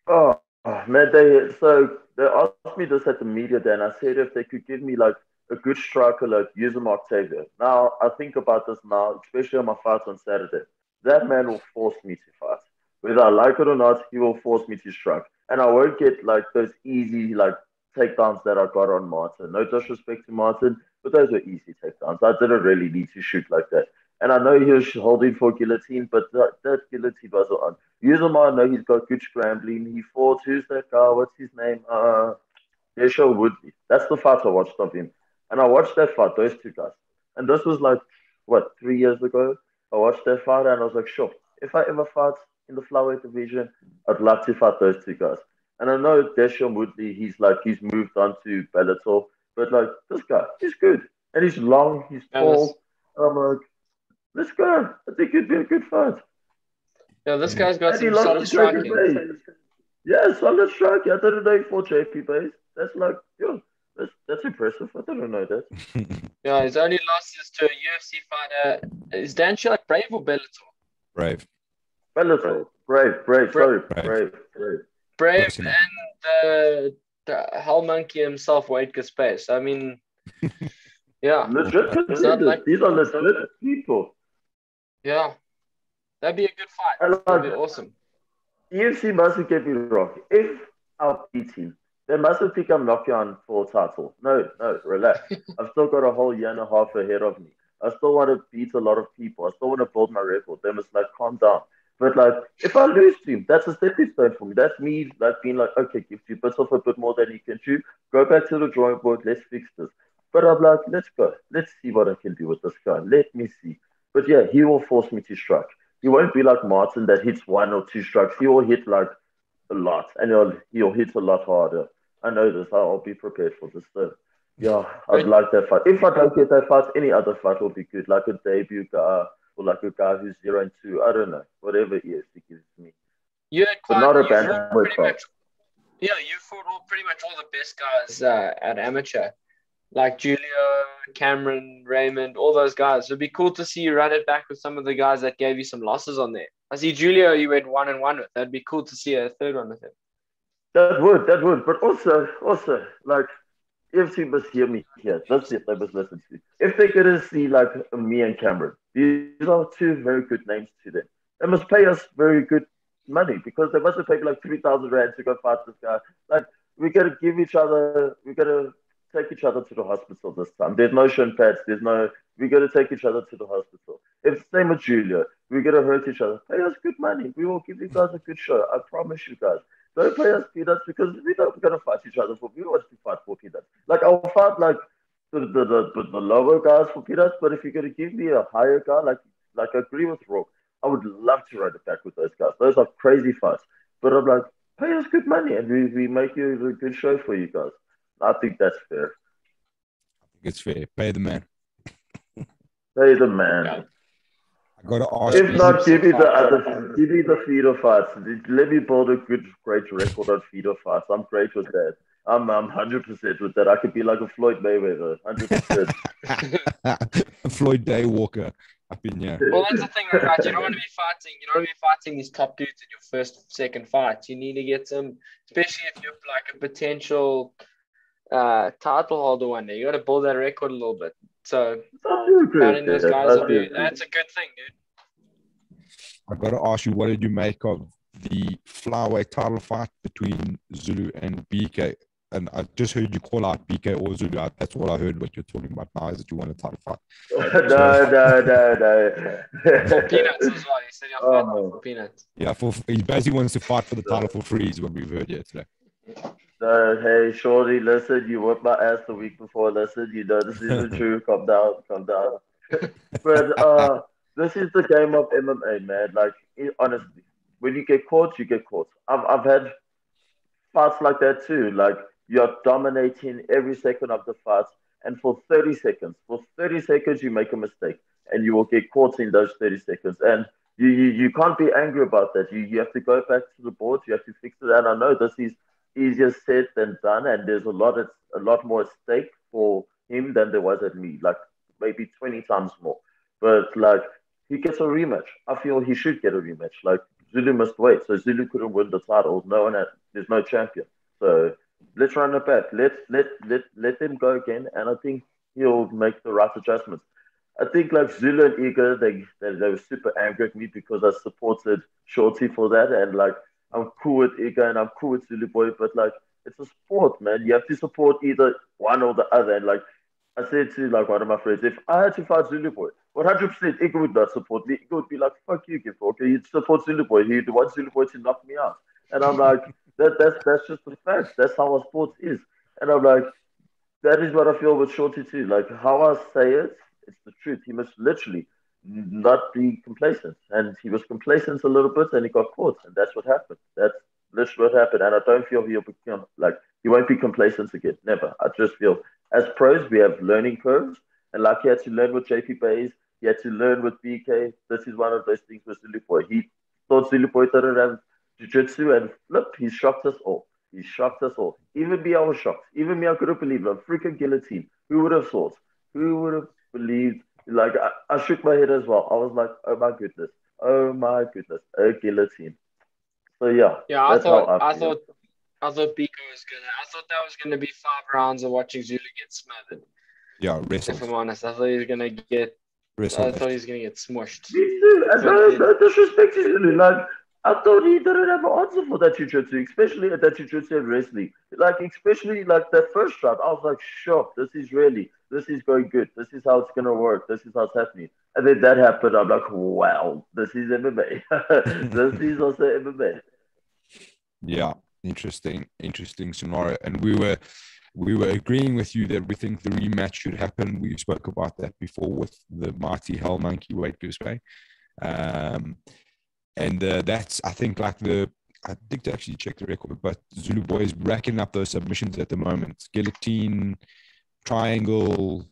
Oh man, they asked me this at the media day, and I said if they could give me like a good striker like Yusum Octavio. Now I think about this now, especially on my fight on Saturday. That man will force me to fight. Whether I like it or not, he will force me to strike. And I won't get like those easy like takedowns that I got on Martin. No disrespect to Martin, but those were easy takedowns. I didn't really need to shoot like that. And I know he was holding for guillotine, but that guillotine wasn't on. Yusuma, I know he's got good scrambling. He fought, who's that guy? What's his name? Joe Woodley. That's the fight I watched of him. And I watched that fight, those two guys. And this was like, 3 years ago? I watched that fight and I was like, sure, if I ever fight in the flyweight division, I'd love to fight those two guys. And I know Deshaun Woodley, he's moved on to Bellator, but like this guy, he's good. And he's long, he's tall. And I'm like, let's go. I think it'd be a good fight. Yeah, this guy's got some solid striking. Yeah, solid striking. I didn't know he fought JP Base. That's like, yo, that's impressive. I didn't know that. Yeah, his only loss is to a UFC fighter. Is Dan like Brave or Bellator? Brave. Bellator. Brave. Sorry, Brave. Brave and the Hell Monkey himself, Wade Space. I mean, yeah. Legit contenders. These are legit people. Yeah. That'd be a good fight. That'd be awesome. UFC mustn't get me wrong. If I beat him, they mustn't think I'm knocking on for a title. No, relax. I've still got a whole year and a half ahead of me. I still want to beat a lot of people. I still want to build my record. They must calm down. But if I lose to him, that's a stepping stone for me. That's me being okay, give you bits off a bit more than you can chew. Go back to the drawing board. Let's fix this. But I'm like, let's go. Let's see what I can do with this guy. Let me see. But yeah, he will force me to strike. He won't be like Martin that hits 1 or 2 strikes. He will hit like a lot, and he'll hit a lot harder. I know this. I'll be prepared for this. So, yeah, I'd like that fight. If I don't get that fight, any other fight will be good, like a debut guy or like a guy who's 0-2. I don't know, whatever it is, he gives me. You had But quite, not a you fought bantamweight pretty fight. much, yeah, you fought pretty much all the best guys at amateur, like Julio, Cameron, Raymond, all those guys. It'd be cool to see you run it back with some of the guys that gave you some losses on there. I see Julio, you went 1-1 with. That'd be cool to see a third one with him. That would. But also, like, if he must hear me here, that's it. They must listen to. If they're gonna see like me and Cameron, these are 2 very good names to them. They must pay us very good money because they must have paid like 3,000 rand to go fight this guy. Like, we gotta give each other. We gotta take each other to the hospital this time. There's no shin pads. We gotta take each other to the hospital. It's the same with Julia. We gotta hurt each other. Pay us good money. We will give you guys a good show. I promise you guys. Don't pay us peanuts because we're not going to fight each other for. We want to fight for peanuts. Like, I'll fight like the lower guys for peanuts, but if you're going to give me a higher guy, like I agree with Rock, I would love to ride it back with those guys. Those are crazy fights. But I'm like, pay us good money and we make you a good show for you guys. I think that's fair. It's fair. Pay the man. Pay the man. Yeah. I got to ask. If not, give me the feeder fights. Let me build a great record on feeder fights. I'm great with that. I'm 100% with that. I could be like a Floyd Mayweather, 100%. Floyd Daywalker up in here. Well, that's the thing, right? You don't want to be fighting. You don't want to be fighting these top dudes in your first, second fight. You need to get some, especially if you're like a potential title holder one day. You got to build that record a little bit. So fighting those guys that's a good thing, dude. I got to ask you, what did you make of the flyweight title fight between Zulu and BK? And I just heard you call out BK or Zulu. That's what I heard. What you're talking about now is that you want a title fight. No. For peanuts as well. You said you're fighting for peanuts. Yeah, he basically wants to fight for the title for free is what we've heard here today. No, hey, shorty, listen, you whipped my ass the week before. Listen, you know this isn't true. Calm down. But this is the game of MMA, man. Like, honestly, when you get caught, you get caught. I've had fights like that too. Like, you're dominating every second of the fight, and for 30 seconds, you make a mistake, and you will get caught in those 30 seconds. And you can't be angry about that. You have to go back to the board. You have to fix it. And I know this is easier said than done, and there's a lot more at stake for him than there was at me, like maybe 20 times more. But like, he gets a rematch. I feel he should get a rematch. Like, Zulu must wait. So Zulu couldn't win the title. There's no champion. So let's run it back. Let them go again, and I think he'll make the right adjustments. I think like Zulu and Igor, they were super angry at me because I supported Shorty for that, and like, I'm cool with Igor and I'm cool with Zulu Boy, but like, it's a sport, man. You have to support either one or the other. And like, I said to like one of my friends, if I had to fight Zulu Boy, 100% Igor would not support me. Igor would be like, fuck you, Gifo. Okay, he'd support Zulu Boy. He'd want Zulu Boy to knock me out. And I'm like, that's just the fact. That's how our sport is. And I'm like, that is what I feel with Shorty too. Like, how I say it, it's the truth. He must literally not be complacent. And he was complacent a little bit and he got caught. And that's what happened. That's literally what happened. And I don't feel he'll become, like, he won't be complacent again. Never. I just feel, as pros, we have learning curves. And like, he had to learn with JP Bays. He had to learn with BK. This is one of those things with Zulu Boy. He thought Zulu Boy didn't have jiu-jitsu, and flip, he shocked us all. He shocked us all. Even me, I was shocked. Even me, I couldn't believe it. A freaking guillotine. Who would have thought? Who would have believed? Like, I shook my head as well. I was like, oh my goodness. Oh my goodness. A guillotine. So yeah. Yeah, I thought BK was that was gonna be 5 rounds of watching Zulu get smothered. Yeah, wrestled. If I'm honest, I thought he was gonna get smushed. Me too. And no disrespect to Zulu. Like, I thought he didn't have an answer for that jiu-jitsu, especially at that jiu-jitsu and wrestling. Like, especially like that first round, I was like, shocked. This is going good. This is how it's going to work. This is how it's happening. And then that happened. I'm like, wow, this is MMA. This is also MMA. Yeah, interesting scenario. And we were, we were agreeing with you that we think the rematch should happen. We spoke about that before with the mighty Hell Monkey weight Goosebay. And that's, I think, like I think to actually check the record, but Zulu Boy is racking up those submissions at the moment. Guillotine, triangle,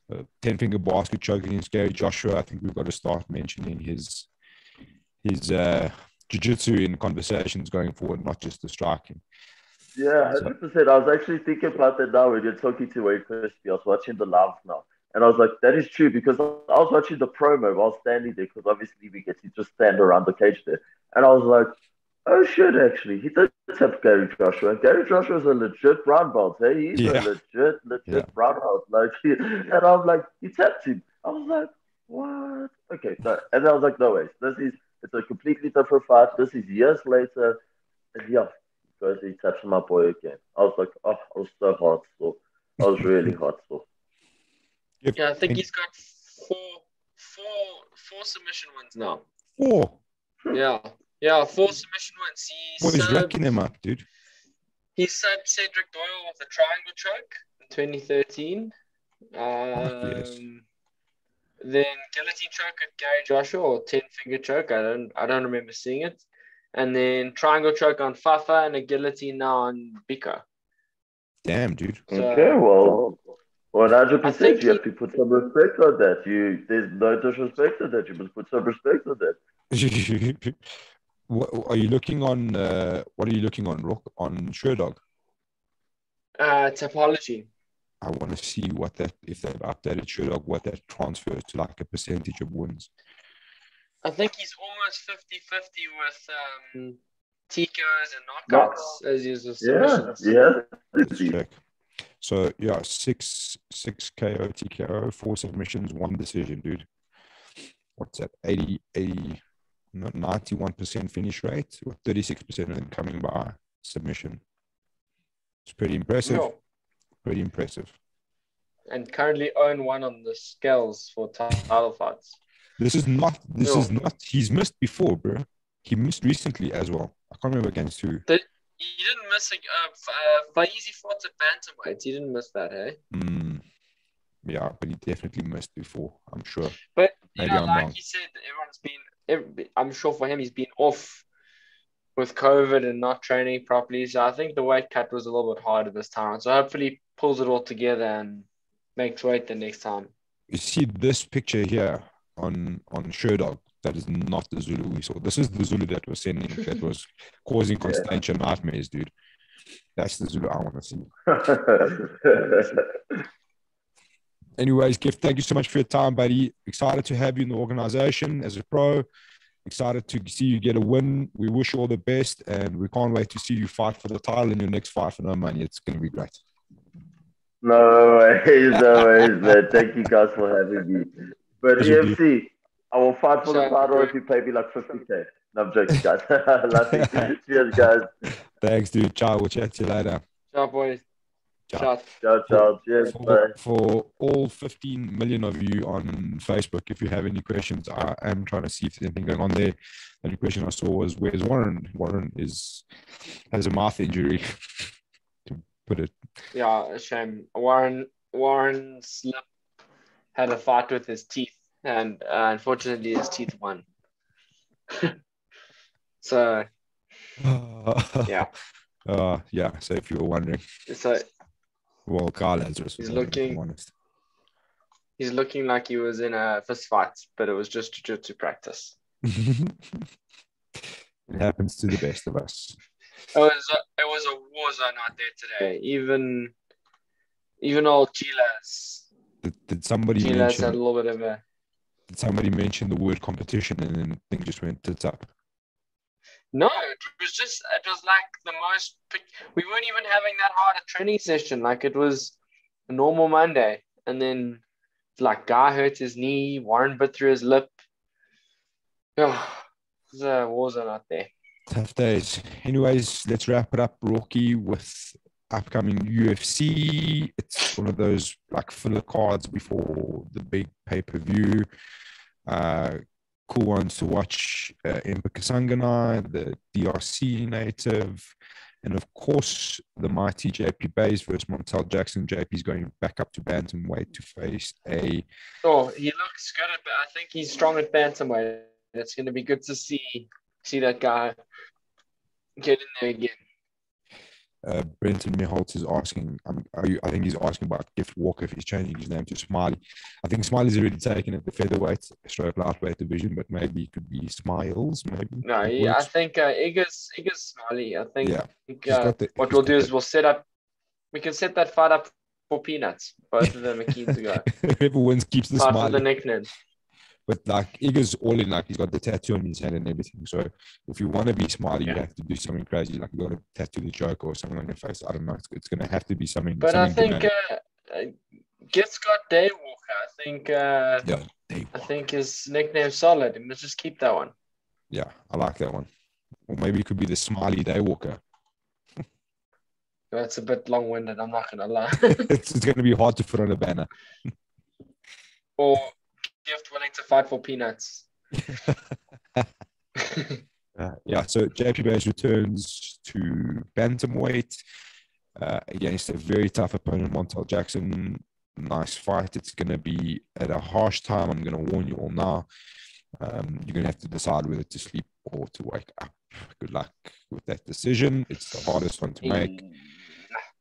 10-finger basket choke against Gary Joshua. I think we've got to start mentioning his jiu-jitsu in conversations going forward, not just the striking. Yeah, 100%. I was actually thinking about that now when you're talking to Wade Crispy. I was watching the live now. And I was like, that is true, because I was watching the promo while standing there, because obviously we get to just stand around the cage there. And I was like, oh shit, actually, he does have Gary Joshua. And Gary Joshua's a legit brown belt, hey? He's a legit brown belt. Like, and I'm like, he tapped him. I was like, what? Okay, no. And I was like, no way. It's a completely different fight. This is years later. And yeah, goes, he taps my boy again. I was like, oh, I was so hot still. I was really hot still. Yeah, I think he's got four submission wins now. 4? Yeah, 4 submission wins. He's racking them up, dude. He subbed Cedric Doyle with a triangle choke in 2013. Yes. Then guillotine choke at Gary Joshua, or 10-finger choke. I don't remember seeing it. And then triangle choke on Fafa and a guillotine now on Bika. Damn, dude. So, okay, well, 100%. You have to put some respect on that. There's no disrespect on that. You must put some respect on that. What are you looking on? What are you looking on, Rook? On Sherdog? Topology. I want to see if they've updated Sherdog, what that transfers to, like a percentage of wins. I think he's almost 50-50 with TKOs and knockouts as usual. Yeah. Let's check. So yeah, 6 KO, TKO, 4 submissions, 1 decision, dude. What's that? 91% finish rate, with 36% of them coming by submission. It's pretty impressive. No. Pretty impressive. And currently own 1 on the scales for title fights. This is not. He's missed before, bro. He missed recently as well. I can't remember against who. He didn't miss Faizi fought at bantamweight. He didn't miss that, hey? Yeah, but he definitely missed before, I'm sure. But maybe like you said, I'm sure for him he's been off with COVID and not training properly. So I think the weight cut was a little bit harder this time. So hopefully he pulls it all together and makes weight the next time. You see this picture here on Sherdog. That is not the Zulu we saw. This is the Zulu that was causing Constantia nightmares, dude. That's the Zulu I want to see. Anyways, Gift, thank you so much for your time, buddy. Excited to have you in the organization as a pro. Excited to see you get a win. We wish you all the best, and we can't wait to see you fight for the title in your next fight for no money. It's going to be great. No worries, man. Thank you guys for having me. But EMC, I will fight for the title if you pay me like 50K. No, I'm joking, guys. Cheers, guys. Thanks, dude. Ciao. We'll chat to you later. Ciao, boys. Ciao. Cheers. For all 15 million of you on Facebook, if you have any questions, I am trying to see if there's anything going on there. The only question I saw was, where's Warren? Warren has a mouth injury, to put it. Yeah, a shame. Warren Slip had a fight with his teeth, and unfortunately his teeth won. So, yeah. Yeah, so if you were wondering. So, well, Carl has he's looking like he was in a fist fight, but it was just jiu-jitsu practice. It happens to the best of us. It was a war zone out there today. Even old Gilas. Did somebody Gilas had a little bit of a... Did somebody mention the word competition and then things just went tits up? No, it was like the most, we weren't even having that hard a training session. Like, it was a normal Monday. And then, like, guy hurt his knee, Warren bit through his lip. Oh, there's a war zone out there. Tough days. Anyways, let's wrap it up, Rocky, with upcoming UFC. It's one of those, like, filler cards before the big pay-per-view. Cool ones to watch. Impa Kasanganai, the DRC native, And of course, the mighty JP Bays versus Montel Jackson. JP's going back up to bantamweight to face a. Oh, he looks good at. I think he's strong at bantamweight. It's going to be good to see that guy get in there again. Brenton Miholtz is asking, I think he's asking about Gift Walker if he's changing his name to Smiley. I think Smiley's already taken at the featherweight, stroke lightweight division, but maybe it could be Smiles, maybe. No, yeah, I think Igor's Smiley. I think, what we'll do is we can set that fight up for peanuts. Both of them are keen to go. Whoever wins keeps the Apart Smiley. from the nickname. But like Igor's all in, like he's got the tattoo on his hand and everything. So if you want to be Smiley, you have to do something crazy, like you got to tattoo the Joker or something on your face. I don't know. It's going to have to be something. But something I think Gift's got Daywalker. I think his nickname's solid, and let's just keep that one. Yeah, I like that one. Or maybe it could be the Smiley Daywalker. That's a bit long-winded. I'm not going to lie. It's going to be hard to put on a banner. Or Gift willing to fight for peanuts. So JP Bays returns to bantamweight against a very tough opponent, Montel Jackson. Nice fight. It's going to be at a harsh time. I'm going to warn you all now. You're going to have to decide whether to sleep or to wake up. Good luck with that decision. It's the hardest one to make.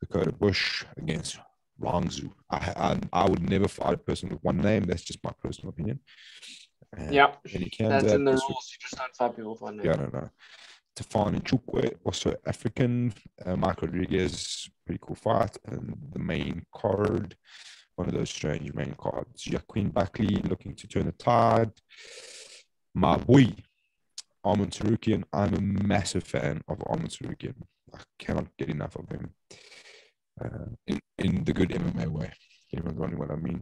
Dakota Bush against Rangzu. I would never fight a person with one name. That's just my personal opinion. That's in the rules. You just don't fight people with one name. Yeah, no. Tafani Chukwe, also African. Mike Rodriguez, pretty cool fight. And the main card, one of those strange main cards. Joaquin Buckley looking to turn the tide. My boy, Arman Sarukian. I'm a massive fan of Arman Sarukian. I cannot get enough of him. In the good MMA way. Everyone's wondering what I mean.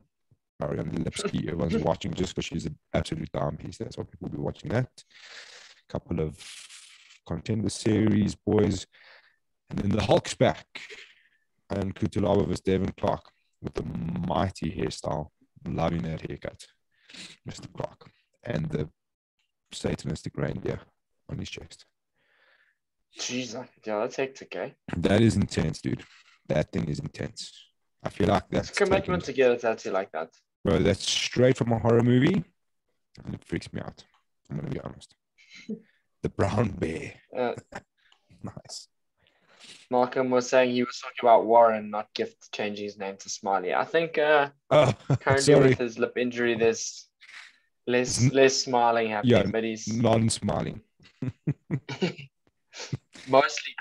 Marianne Lipsky, everyone's watching just because she's an absolute dime piece. That's why people will be watching that. Couple of contender series, boys. And then the Hulk's back. And Kutulava versus Devin Clark with the mighty hairstyle. Loving that haircut. Mr. Clark. And the satanistic reindeer on his chest. Jeez, yeah, that's hectic, eh? That is intense, dude. That thing is intense. I feel like that's it's commitment to get a tattoo like that. Bro, that's straight from a horror movie. And it freaks me out. I'm going to be honest. The brown bear. Nice. Malcolm was saying he was talking about Warren, not Gift changing his name to Smiley. I think currently with his lip injury, there's less smiling happening, but he's non-smiling. Mostly grumpy.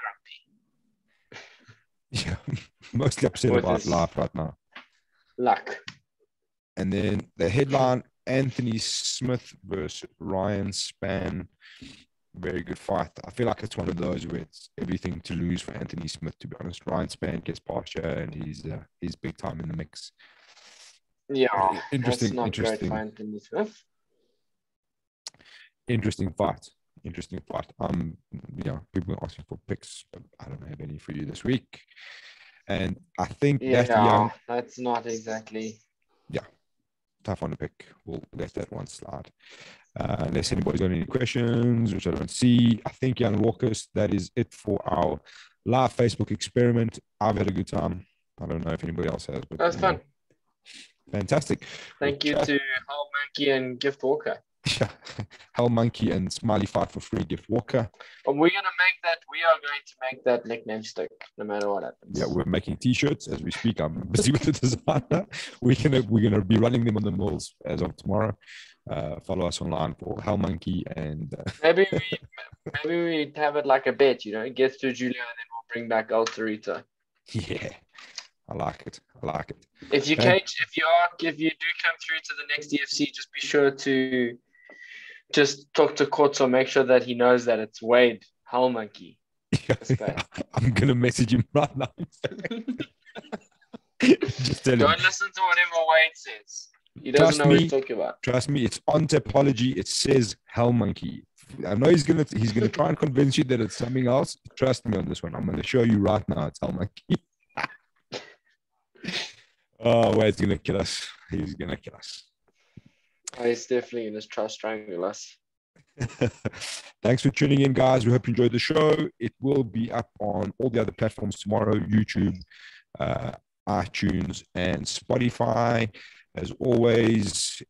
Yeah, mostly upset about life right now. Luck. And then the headline, Anthony Smith versus Ryan Spann. Very good fight. I feel like it's one of those where it's everything to lose for Anthony Smith, to be honest. Ryan Spann gets past you and he's big time in the mix. Yeah, interesting great for Anthony Smith. Interesting fight. People are asking for picks. I don't have any for you this week. And I think that's not exactly. Yeah, tough one to pick. We'll let that one slide. Unless anybody's got any questions, which I don't see. I think, Jan Walkers, that is it for our live Facebook experiment. I've had a good time. I don't know if anybody else has. But that's fun. Fantastic. Thank you to Hal Monkey and Gift Walker. Hell Monkey and Smiley fight for free, Gift Walker. We are going to make that nickname stick no matter what happens. Yeah, we're making t-shirts as we speak. I'm busy with the designer. We're gonna be running them on the mills as of tomorrow. Follow us online for Hell Monkey and maybe we have it like a bet, get through Julia and then we'll bring back El Torito. Yeah. I like it. If you do come through to the next DFC, just be sure to just talk to Korto, make sure that he knows that it's Wade Hell Monkey. Yeah, I'm gonna message him right now. Just tell him. Don't listen to whatever Wade says. He doesn't know what he's talking about. Trust me, it's on Tapology. It says Hell Monkey. I know he's gonna try and convince you that it's something else. Trust me on this one. I'm gonna show you right now. It's Hell Monkey. Oh, Wade's gonna kill us. He's gonna kill us. He's definitely gonna try to strangle us. Thanks for tuning in, guys. We hope you enjoyed the show. It will be up on all the other platforms tomorrow, YouTube, iTunes, and Spotify. As always,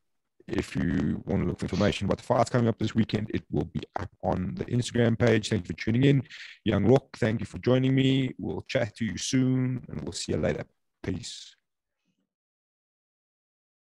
if you want to look for information about the fights coming up this weekend, it will be up on the Instagram page. Thank you for tuning in. Young Rock, thank you for joining me. We'll chat to you soon, and we'll see you later. Peace.